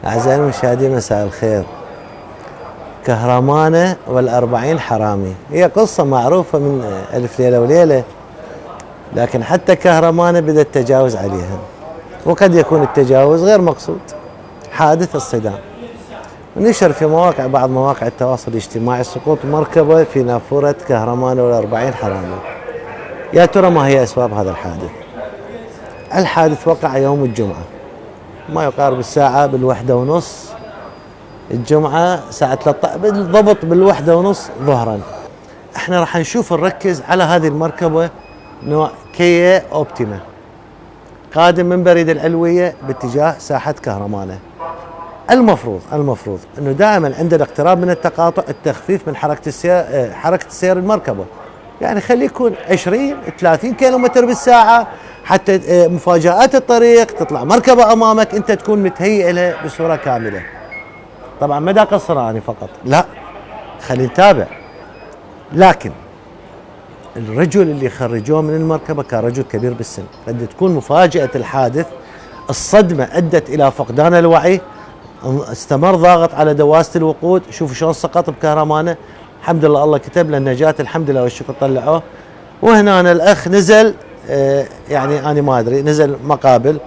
أعزائي المشاهدين مساء الخير. كهرمانة والأربعين حرامي هي قصة معروفة من ألف ليلة وليلة، لكن حتى كهرمانة بدأ التجاوز عليها، وقد يكون التجاوز غير مقصود. حادث الصدام نشر في بعض مواقع التواصل الاجتماعي سقوط مركبة في نافورة كهرمانة والأربعين حرامي. يا ترى ما هي أسباب هذا الحادث؟ الحادث وقع يوم الجمعة، ما يقارب الساعة بالوحدة ونص الجمعة، ساعة بالضبط بالوحدة ونص ظهرا. احنا راح نركز على هذه المركبة نوع كيا اوبتيما، قادم من بريد العلوية باتجاه ساحة كهرمانة. المفروض انه دائما عند الاقتراب من التقاطع التخفيف من حركة السير المركبة، يعني خليه يكون 20 30 كيلومتر بالساعة، حتى مفاجآت الطريق تطلع مركبة امامك انت تكون متهيئ لها بصورة كاملة. طبعا ما دا قصر أنا فقط، لا خلينا نتابع. لكن الرجل اللي خرجوه من المركبة كان رجل كبير بالسن، قد تكون مفاجأة الحادث الصدمة أدت إلى فقدان الوعي، استمر ضاغط على دواسة الوقود. شوفوا شلون سقط بكهرمانة، الحمد لله الله كتب له النجاة، الحمد لله والشكر طلعوه. وهنا أنا الأخ نزل، يعني أنا ما أدري، نزل مقابل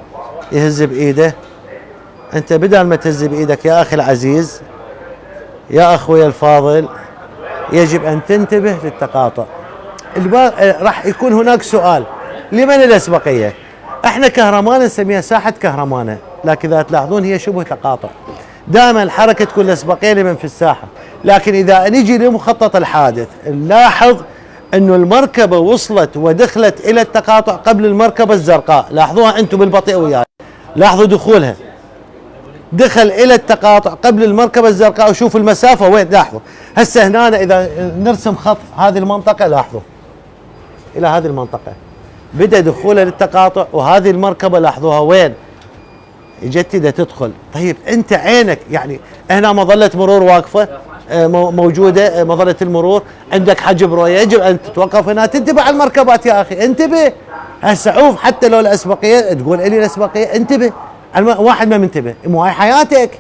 يهز بإيده. أنت بدل ما تهز بإيدك يا أخي العزيز، يا أخوي الفاضل، يجب أن تنتبه للتقاطع. راح يكون هناك سؤال، لمن الأسبقية؟ احنا كهرمانة نسميها ساحة كهرمانة، لكن إذا تلاحظون هي شبه تقاطع، دائما الحركة تكون الأسبقية لمن في الساحة. لكن إذا نجي لمخطط الحادث نلاحظ أنه المركبة وصلت ودخلت إلى التقاطع قبل المركبة الزرقاء. لاحظوها أنتم بالبطيء وياي، لاحظوا دخولها، دخل الى التقاطع قبل المركبه الزرقاء، وشوف المسافه وين. لاحظوا هسه هنا اذا نرسم خط هذه المنطقه، لاحظوا الى هذه المنطقه بدا دخوله للتقاطع، وهذه المركبه لاحظوها وين اجت تدخل. طيب انت عينك يعني هنا مظله مرور واقفه موجوده، مظله المرور عندك حجب رؤيه، يجب ان تتوقف هنا تنتبه على المركبات يا اخي، انتبه. هسه شوف حتى لو الاسبقيه تقول الي الاسبقيه، انتبه. واحد ما منتبه، مو هاي حياتك.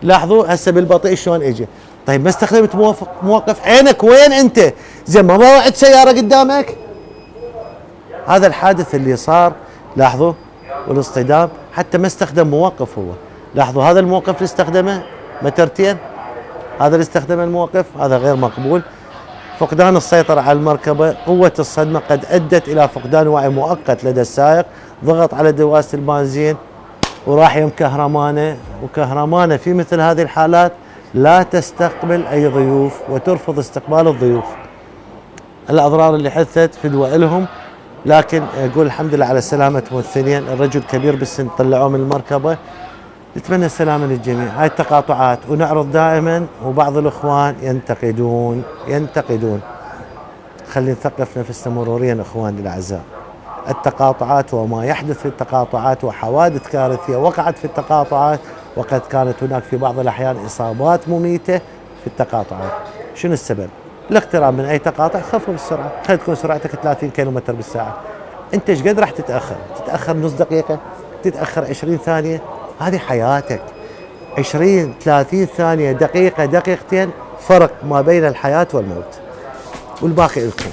لاحظوا هسه بالبطيء شلون اجى. طيب ما استخدمت موقف، عينك وين انت؟ زين ما وعد سياره قدامك؟ هذا الحادث اللي صار، لاحظوا، والاصطدام حتى ما استخدم موقف هو. لاحظوا هذا الموقف اللي استخدمه مترتين، هذا اللي استخدمه الموقف، هذا غير مقبول. فقدان السيطرة على المركبة، قوة الصدمة قد أدت إلى فقدان وعي مؤقت لدى السائق، ضغط على دواسة البنزين وراح يم كهرمانة. وكهرمانة في مثل هذه الحالات لا تستقبل أي ضيوف وترفض استقبال الضيوف. الأضرار اللي حدثت فدوى لهم، لكن أقول الحمد لله على سلامة ممثلين. الرجل كبير بالسن طلعوه من المركبة، نتمنى السلامة للجميع. هاي التقاطعات ونعرض دائما، وبعض الإخوان ينتقدون. خلي نثقف نفسنا مروريا إخواني الأعزاء. التقاطعات وما يحدث في التقاطعات وحوادث كارثية وقعت في التقاطعات، وقد كانت هناك في بعض الأحيان إصابات مميتة في التقاطعات. شنو السبب؟ الاقتراب من أي تقاطع خفف السرعة، خلي تكون سرعتك 30 كيلومتر بالساعة. أنت ايش قد راح تتأخر نص دقيقة، تتأخر 20 ثانية، هذه حياتك. 20 30 ثانية، دقيقة دقيقتين، فرق ما بين الحياة والموت، والباقي لكم.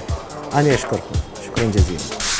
أنا أشكركم شكرا جزيلا.